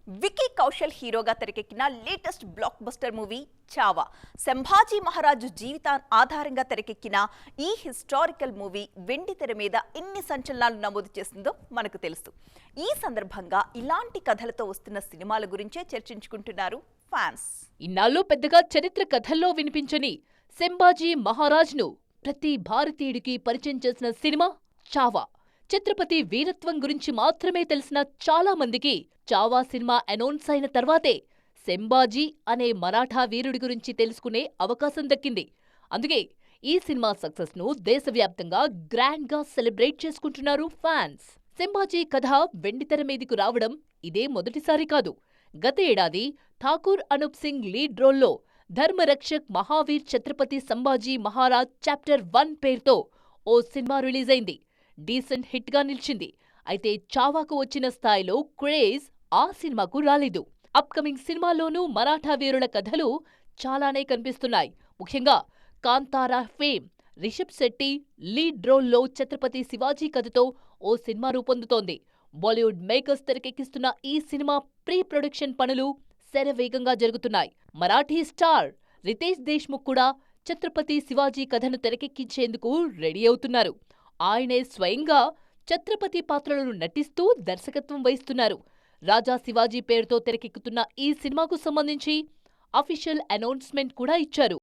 Wiki Kaushal హీరోగా తెరకెక్కిన latest block buster movie Chhaava. Sambhaji మహారాజు జీవిత ఆధారంగా తెరకెక్కిన ఈ హిస్టారికల్ మూవీ వెండి తెర మీద ఎన్ని సంచలనాలు నమోదు చేసిందో మనకు తెలుసు. ఈ సందర్భంగా ఇలాంటి కథలతో వస్తున్న సినిమాల గురించే చర్చించుకుంటున్నారు ఫ్యాన్స్. ఇన్నాళ్ళు పెద్దగా చరిత్ర కథల్లో వినిపించని సంభాజీ మహారాజ్ను ప్రతి భారతీయుడికి పరిచయం చేసిన సినిమా చావా. ఛత్రపతి వీరత్వం గురించి మాత్రమే తెలిసిన చాలా మందికి చావా సినిమా అనౌన్స్ అయిన తర్వాతే సంభాజీ అనే మరాఠా వీరుడి గురించి తెలుసుకునే అవకాశం దక్కింది. అందుకే ఈ సినిమా సక్సెస్ ను దేశవ్యాప్తంగా గ్రాండ్ గా సెలబ్రేట్ చేసుకుంటున్నారు ఫ్యాన్స్. సంభాజీ కథ వెండితెర మీదకు రావడం ఇదే మొదటిసారి కాదు. గత ఏడాది ఠాకూర్ అనూప్ సింగ్ లీడ్ రోల్లో ధర్మరక్షక్ మహావీర్ ఛత్రపతి సంభాజీ మహారాజ్ చాప్టర్ 1 పేరుతో ఓ సినిమా రిలీజ్ అయింది. డీసెంట్ హిట్ గా నిలిచింది. అయితే చావాకు వచ్చిన స్థాయిలో క్రేజ్ ఆ సినిమాకు రాలేదు. అప్కమింగ్ సినిమాల్లోనూ మరాఠా వీరుల కథలు చాలానే కనిపిస్తున్నాయి. ముఖ్యంగా కాంతారా ఫేమ్ రిషబ్ శెట్టి లీడ్ రోల్లో ఛత్రపతి శివాజీ కథతో ఓ సినిమా రూపొందుతోంది. బాలీవుడ్ మేకర్స్ తెరకెక్కిస్తున్న ఈ సినిమా ప్రీ ప్రొడక్షన్ పనులు శరవేగంగా జరుగుతున్నాయి. మరాఠీ స్టార్ రితేష్ దేశ్ముఖ్ కూడా ఛత్రపతి శివాజీ కథను తెరకెక్కించేందుకు రెడీ అవుతున్నారు. ఆయనే స్వయంగా ఛత్రపతి పాత్రలను నటిస్తూ దర్శకత్వం వహిస్తున్నారు. రాజా శివాజీ పేరుతో తెరకెక్కుతున్న ఈ సినిమాకు సంబంధించి అఫీషియల్ అనౌన్స్మెంట్ కూడా ఇచ్చారు.